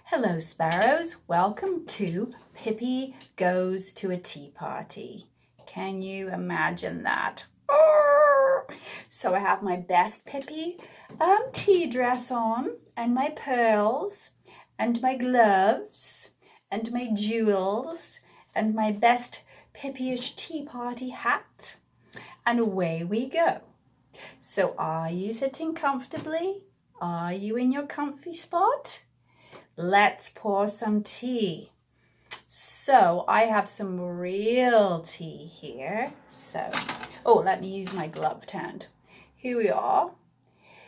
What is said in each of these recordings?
Hello sparrows, welcome to Pippi Goes to a Tea Party. Can you imagine that? So I have my best Pippi tea dress on and my pearls and my gloves and my jewels and my best Pippi-ish tea party hat, and away we go. So are you sitting comfortably? Are you in your comfy spot? Let's pour some tea. So I have some real tea here. Let me use my gloved hand. Here we are.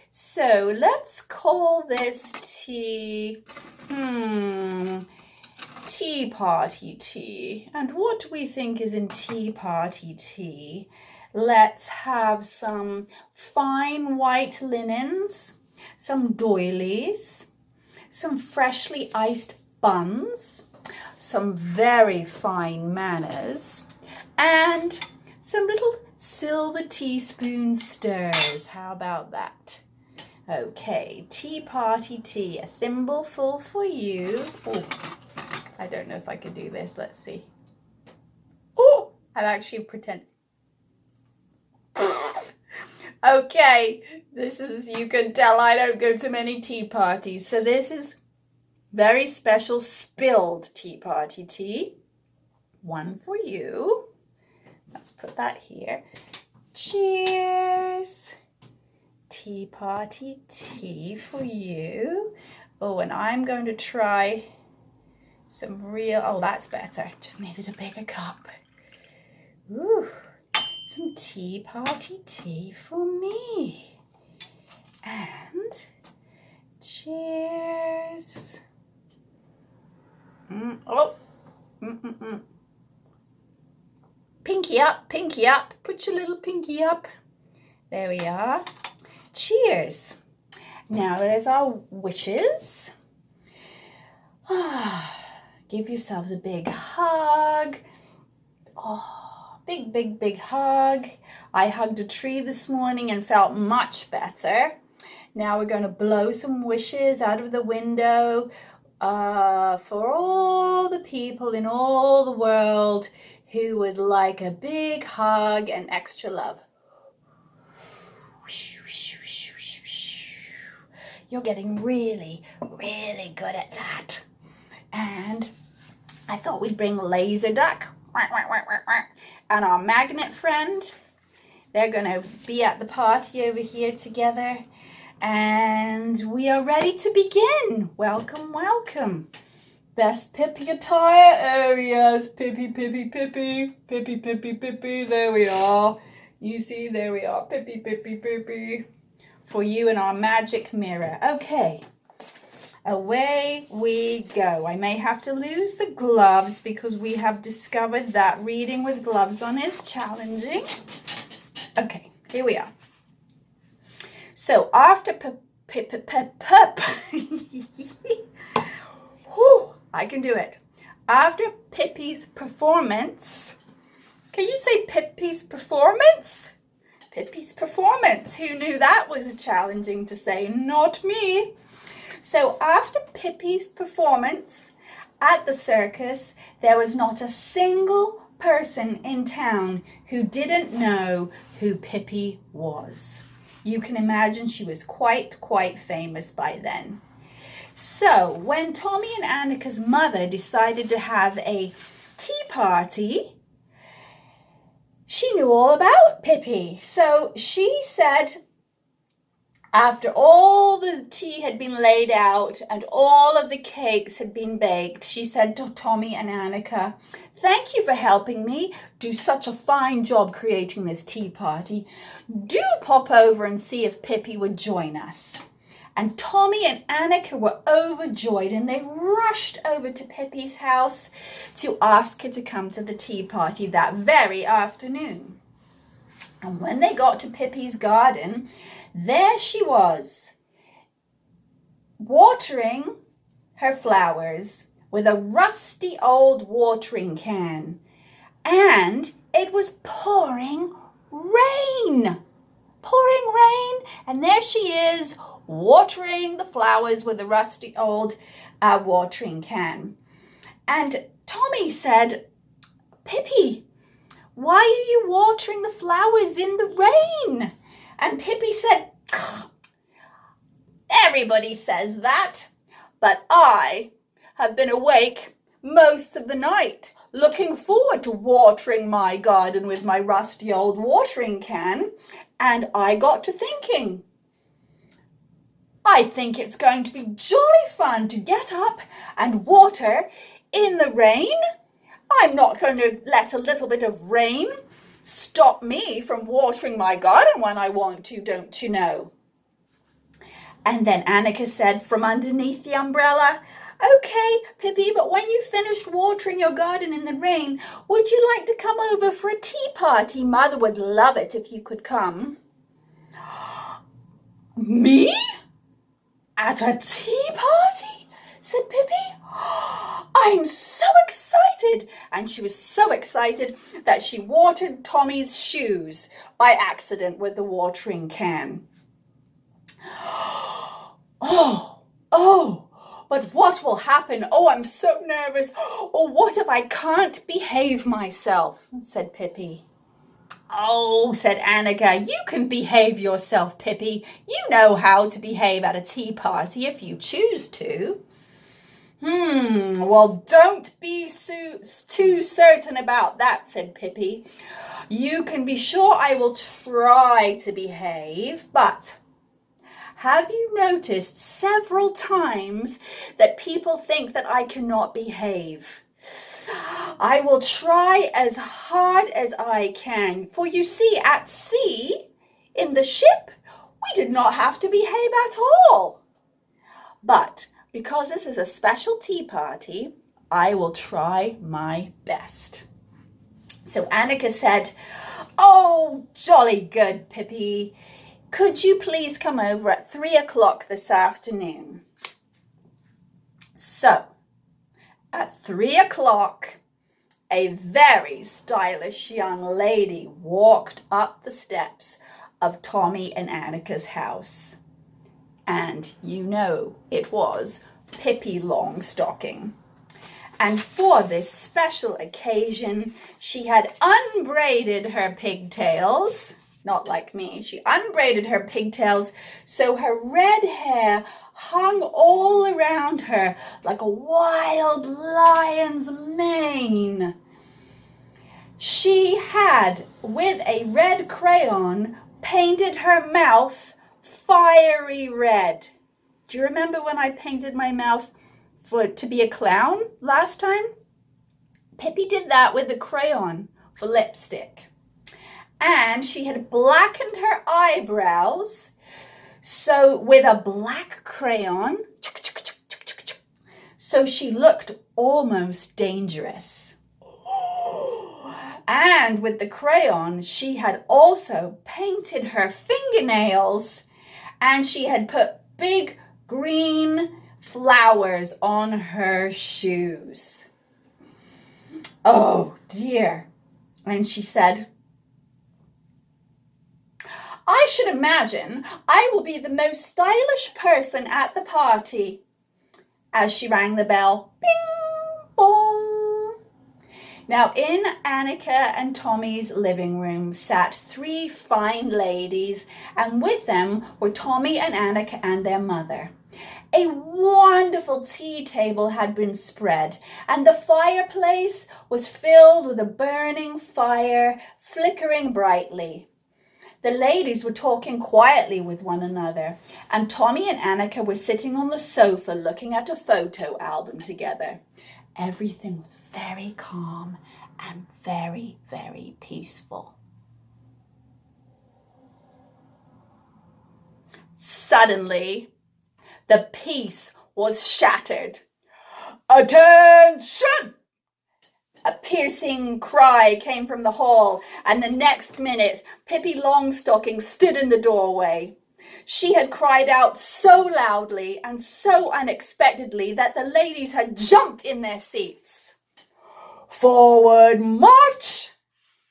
So let's call this tea, tea party tea. And what do we think is in tea party tea? Let's have some fine white linens, some doilies, some freshly iced buns, some very fine manners, and some little silver teaspoon stirs. How about that? Okay, tea party tea, a thimbleful for you. Oh, I don't know if I can do this. Let's see. Oh, I've actually pretended. Okay, you can tell I don't go to many tea parties. So this is very special spilled tea party tea. One for you. Let's put that here. Cheers. Tea party tea for you. Oh, and I'm going to try some that's better. Just needed a bigger cup. Ooh. Some tea party tea for me. And cheers. Pinky up, pinky up. Put your little pinky up. There we are. Cheers. Now there's our wishes. Give yourselves a big hug. Big hug. I hugged a tree this morning and felt much better. Now we're going to blow some wishes out of the window for all the people in all the world who would like a big hug and extra love. You're getting really, really good at that. And I thought we'd bring Laser Duck and our magnet friend. They're going to be at the party over here together. And we are ready to begin. Welcome, welcome. Best Pippi attire areas. Pippi. There we are. You see, there we are. Pippi. For you in our magic mirror. Okay. Away we go. I may have to lose the gloves because we have discovered that reading with gloves on is challenging. Okay, here we are. So after I can do it. After Pippi's performance, can you say Pippi's performance? Pippi's performance. Who knew that was challenging to say? Not me. So after Pippi's performance at the circus, there was not a single person in town who didn't know who Pippi was. You can imagine she was quite famous by then. So when Tommy and Annika's mother decided to have a tea party, she knew all about Pippi. So she said, after all the tea had been laid out and all of the cakes had been baked, she said to Tommy and Annika, "Thank you for helping me do such a fine job creating this tea party. Do pop over and see if Pippi would join us." And Tommy and Annika were overjoyed and they rushed over to Pippi's house to ask her to come to the tea party that very afternoon. And when they got to Pippi's garden, there she was, watering her flowers with a rusty old watering can. And it was pouring rain. And there she is, watering the flowers with a rusty old watering can. And Tommy said, Pippi, why are you watering the flowers in the rain? And Pippi said, everybody says that, but I have been awake most of the night, looking forward to watering my garden with my rusty old watering can, and I got to thinking, I think it's going to be jolly fun to get up and water in the rain. I'm not going to let a little bit of rain stop me from watering my garden when I want to, don't you know? And then Annika said from underneath the umbrella, okay, Pippi, but when you finished watering your garden in the rain, would you like to come over for a tea party? Mother would love it if you could come. Me? At a tea party? Said Pippi. I'm so excited. And she was so excited that she watered Tommy's shoes by accident with the watering can. Oh, but what will happen? Oh, I'm so nervous. Oh, what if I can't behave myself? Said Pippi. Oh, said Annika, you can behave yourself, Pippi. You know how to behave at a tea party if you choose to. Well, don't be too certain about that, said Pippi. You can be sure I will try to behave, but have you noticed several times that people think that I cannot behave? I will try as hard as I can. For you see, at sea, in the ship, we did not have to behave at all. But because this is a special tea party, I will try my best. So Annika said, oh, jolly good, Pippi. Could you please come over at 3 o'clock this afternoon? So, at 3 o'clock, a very stylish young lady walked up the steps of Tommy and Annika's house. And you know it was Pippi Longstocking. And for this special occasion, she had unbraided her pigtails. Not like me. She unbraided her pigtails so her red hair hung all around her like a wild lion's mane. She had, with a red crayon, painted her mouth fiery red. Do you remember when I painted my mouth to be a clown last time? Pippi did that with the crayon for lipstick. And she had blackened her eyebrows, so with a black crayon, so she looked almost dangerous. And with the crayon, she had also painted her fingernails, and she had put big green flowers on her shoes. Oh dear. And she said, I should imagine I will be the most stylish person at the party. As she rang the bell, bing, bong. Now in Annika and Tommy's living room sat 3 fine ladies, and with them were Tommy and Annika and their mother. A wonderful tea table had been spread, and the fireplace was filled with a burning fire flickering brightly. The ladies were talking quietly with one another, and Tommy and Annika were sitting on the sofa looking at a photo album together. Everything was very calm and very, very peaceful. Suddenly, the peace was shattered. Attention! A piercing cry came from the hall, and the next minute, Pippi Longstocking stood in the doorway. She had cried out so loudly and so unexpectedly that the ladies had jumped in their seats. Forward march,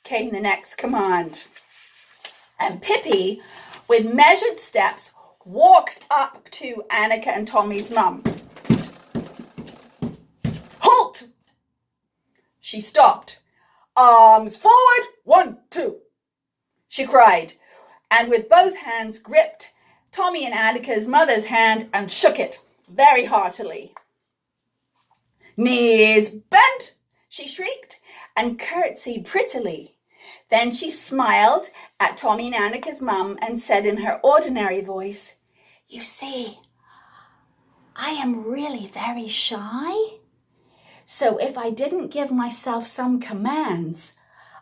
came the next command. And Pippi, with measured steps, walked up to Annika and Tommy's mum. Halt! She stopped. Arms forward, 1, 2, she cried, and with both hands gripped Tommy and Annika's mother's hand and shook it very heartily. Knees bent, she shrieked, and curtsied prettily. Then she smiled at Tommy and Annika's mum and said in her ordinary voice, "You see, I am really very shy. So if I didn't give myself some commands,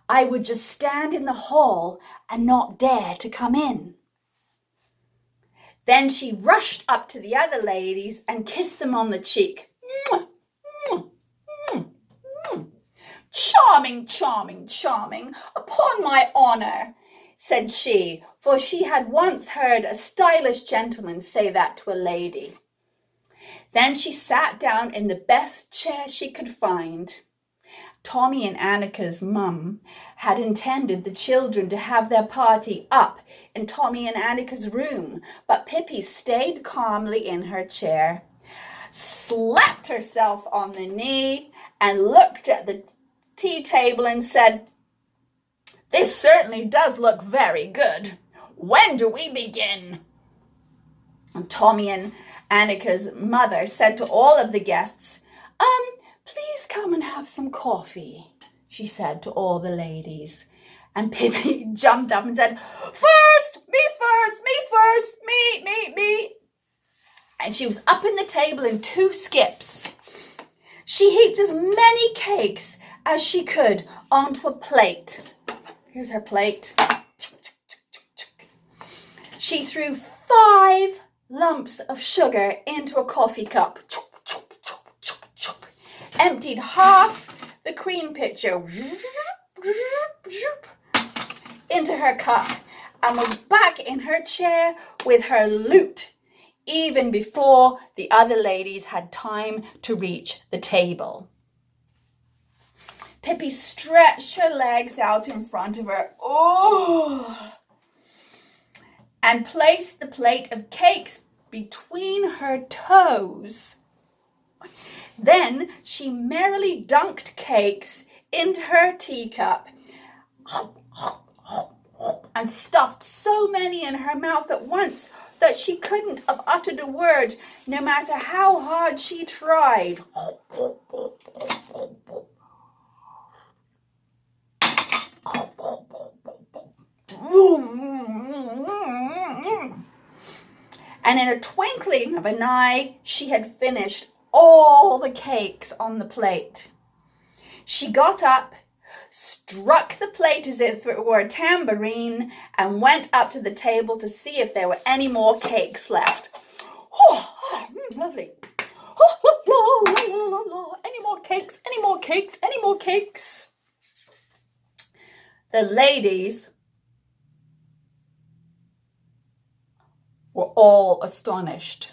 I would just stand in the hall and not dare to come in." Then she rushed up to the other ladies and kissed them on the cheek. "Charming, charming, charming, upon my honour," said she, for she had once heard a stylish gentleman say that to a lady. Then she sat down in the best chair she could find. Tommy and Annika's mum had intended the children to have their party up in Tommy and Annika's room, but Pippi stayed calmly in her chair, slapped herself on the knee, and looked at the tea table and said, "This certainly does look very good. When do we begin?" And Tommy and Annika's mother said to all of the guests, "Please come and have some coffee," she said to all the ladies. And Pippi jumped up and said, "First, me first, me first, me. And she was up in the table in 2 skips. She heaped as many cakes as she could onto a plate. Here's her plate. She threw 5 lumps of sugar into a coffee cup, emptied half the cream pitcher into her cup, and was back in her chair with her lute even before the other ladies had time to reach the table. Pippi stretched her legs out in front of her, and placed the plate of cakes between her toes. Then she merrily dunked cakes into her teacup and stuffed so many in her mouth at once that she couldn't have uttered a word, no matter how hard she tried. And in a twinkling of an eye, she had finished all the cakes on the plate. She got up, struck the plate as if it were a tambourine, and went up to the table to see if there were any more cakes left. Lovely. Any more cakes, any more cakes, any more cakes. The ladies were all astonished.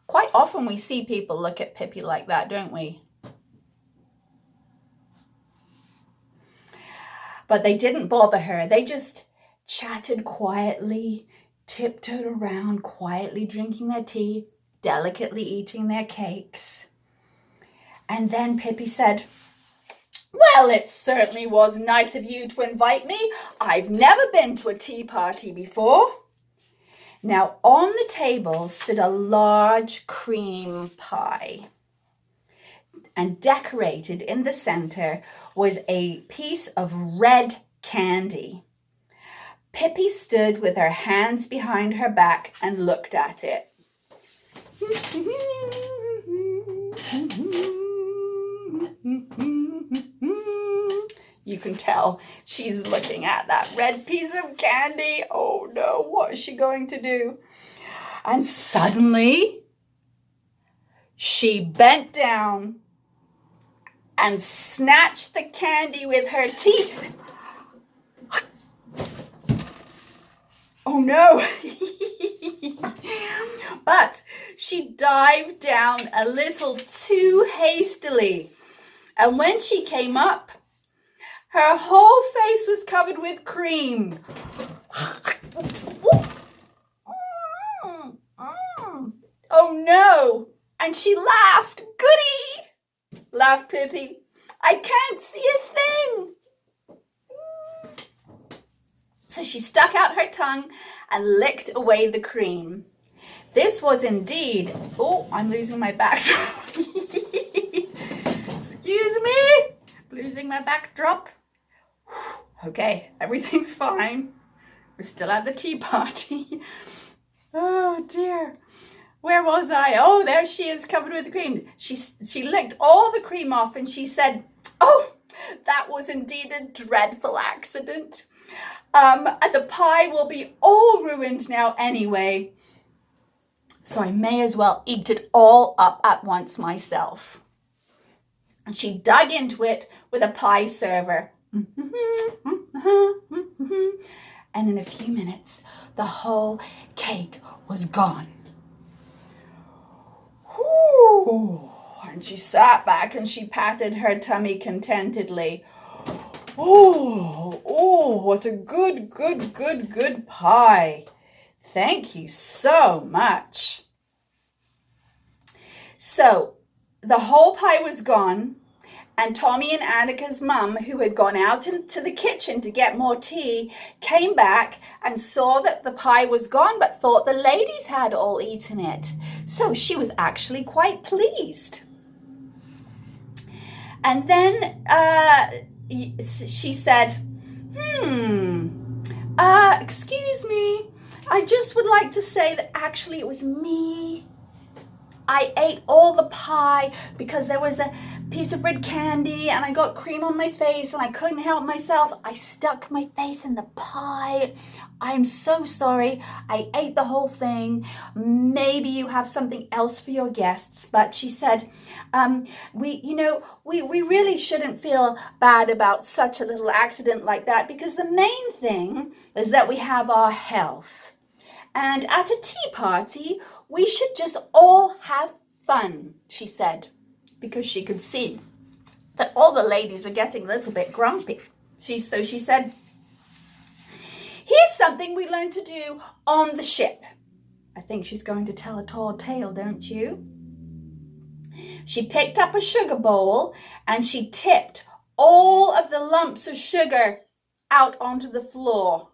Quite often we see people look at Pippi like that, don't we? But they didn't bother her. They just chatted quietly, tiptoed around, quietly drinking their tea, delicately eating their cakes. And then Pippi said, "Well, it certainly was nice of you to invite me. I've never been to a tea party before." Now, on the table stood a large cream pie, and decorated in the center was a piece of red candy. Pippi stood with her hands behind her back and looked at it. You can tell she's looking at that red piece of candy. Oh no, what is she going to do? And suddenly, she bent down and snatched the candy with her teeth. Oh no! But she dived down a little too hastily. And when she came up, her whole face was covered with cream. Oh no! And she laughed. Goody! Laughed Pippi. I can't see a thing. So she stuck out her tongue and licked away the cream. This was indeed... Oh, I'm losing my backdrop. Excuse me. Losing my backdrop. Okay, everything's fine. We're still at the tea party. Oh dear. Where was I? Oh, there she is, covered with cream. She licked all the cream off and she said, oh, that was indeed a dreadful accident. The pie will be all ruined now anyway. So I may as well eat it all up at once myself. And she dug into it with a pie server. And in a few minutes, the whole cake was gone. Whew. And she sat back and she patted her tummy contentedly. Oh, what a good pie. Thank you so much. So the whole pie was gone, and Tommy and Annika's mum, who had gone out into the kitchen to get more tea, came back and saw that the pie was gone, but thought the ladies had all eaten it. So she was actually quite pleased. And then she said, excuse me, I just would like to say that actually it was me. I ate all the pie because there was a piece of red candy and I got cream on my face and I couldn't help myself. I stuck my face in the pie. I'm so sorry. I ate the whole thing. Maybe you have something else for your guests. But she said, we really shouldn't feel bad about such a little accident like that, because the main thing is that we have our health. And at a tea party, we should just all have fun, she said, because she could see that all the ladies were getting a little bit grumpy. So she said, here's something we learned to do on the ship. I think she's going to tell a tall tale, don't you? She picked up a sugar bowl and she tipped all of the lumps of sugar out onto the floor.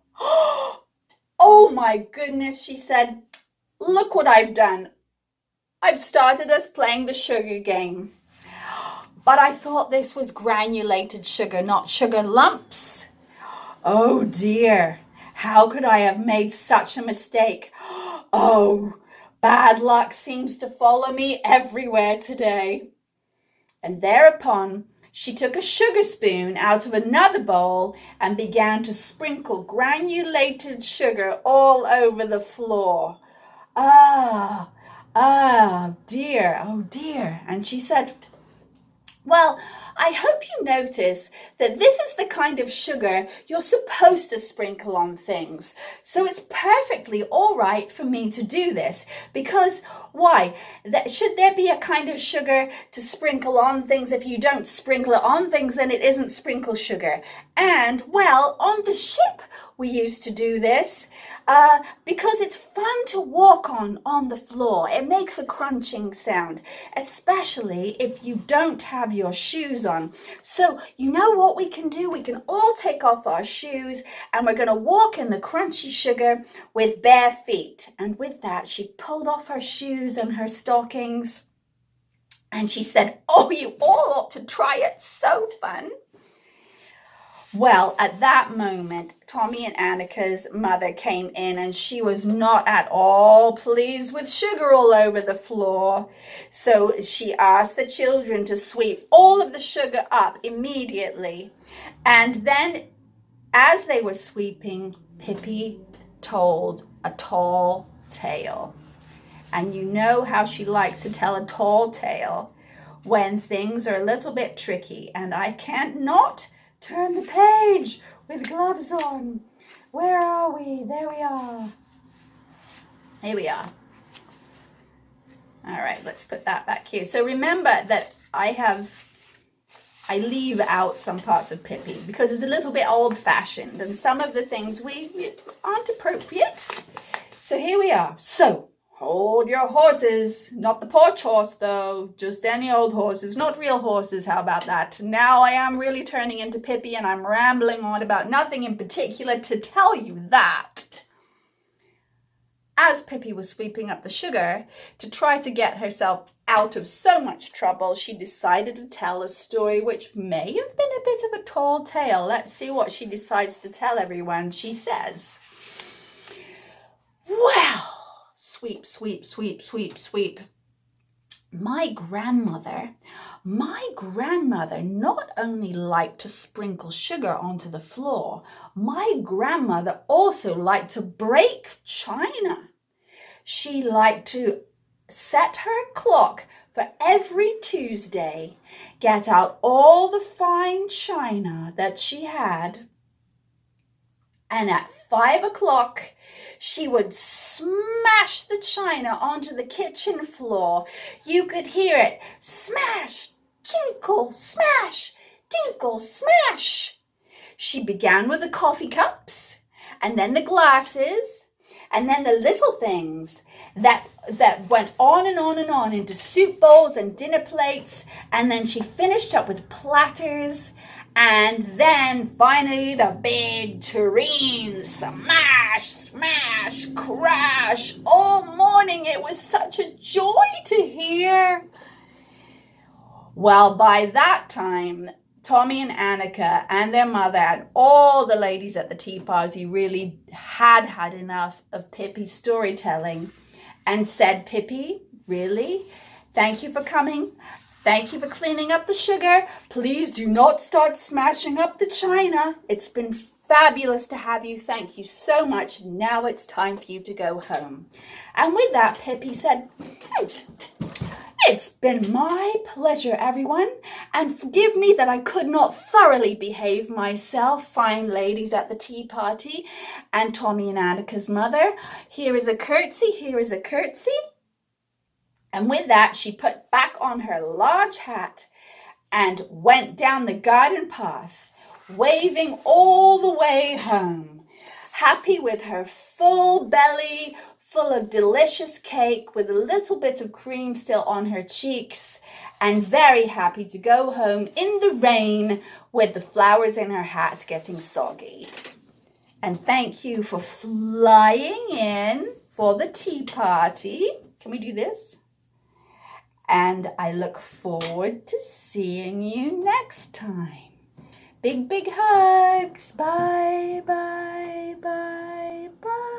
Oh my goodness, she said, look what I've done. I've started us playing the sugar game. But I thought this was granulated sugar, not sugar lumps. Oh dear, how could I have made such a mistake? Oh, bad luck seems to follow me everywhere today. And thereupon, she took a sugar spoon out of another bowl and began to sprinkle granulated sugar all over the floor. Ah, dear, oh dear. And she said, well, I hope you notice that this is the kind of sugar you're supposed to sprinkle on things. So it's perfectly all right for me to do this, because why? Should there be a kind of sugar to sprinkle on things? If you don't sprinkle it on things, then it isn't sprinkle sugar. And, well, on the ship we used to do this because it's fun to walk on the floor. It makes a crunching sound, especially if you don't have your shoes on. So you know what we can do? We can all take off our shoes and we're going to walk in the crunchy sugar with bare feet. And with that, she pulled off her shoes and her stockings. And she said, oh, you all ought to try it. So fun. Well, at that moment, Tommy and Annika's mother came in and she was not at all pleased with sugar all over the floor. So she asked the children to sweep all of the sugar up immediately. And then, as they were sweeping, Pippi told a tall tale. And you know how she likes to tell a tall tale when things are a little bit tricky. And I can't not turn the page with gloves on. Where are we? There we are. Here we are. All right, let's put that back here. So remember that I leave out some parts of Pippi because it's a little bit old-fashioned and some of the things we aren't appropriate. So here we are. So Hold your horses. Not the porch horse, though. Just any old horses, not real horses. How about that? Now I am really turning into Pippi, and I'm rambling on about nothing in particular to tell you that. As Pippi was sweeping up the sugar to try to get herself out of so much trouble, she decided to tell a story which may have been a bit of a tall tale. Let's see what she decides to tell everyone. She says, well, sweep, sweep, sweep, sweep, sweep. My grandmother not only liked to sprinkle sugar onto the floor, my grandmother also liked to break china. She liked to set her clock for every Tuesday, get out all the fine china that she had, and at 5 o'clock, she would smash the china onto the kitchen floor. You could hear it smash, tinkle, smash, tinkle, smash. She began with the coffee cups, and then the glasses, and then the little things that went on and on and on into soup bowls and dinner plates, and then she finished up with platters, and then finally the big tureen. Smash, smash, crash. All morning it was such a joy to hear. Well, by that time, Tommy and Annika and their mother and all the ladies at the tea party really had enough of Pippi's storytelling and said, Pippi, really? Thank you for coming. Thank you for cleaning up the sugar. Please do not start smashing up the china. It's been fabulous to have you. Thank you so much. Now it's time for you to go home. And with that, Pippi said, it's been my pleasure, everyone, and forgive me that I could not thoroughly behave myself, fine ladies at the tea party, and Tommy and Annika's mother. Here is a curtsy, here is a curtsy. And with that, she put back on her large hat and went down the garden path, waving all the way home, happy with her full belly, full of delicious cake with a little bit of cream still on her cheeks, and very happy to go home in the rain with the flowers in her hat getting soggy. And thank you for flying in for the tea party. Can we do this? And I look forward to seeing you next time. Big, big hugs. Bye, bye, bye, bye.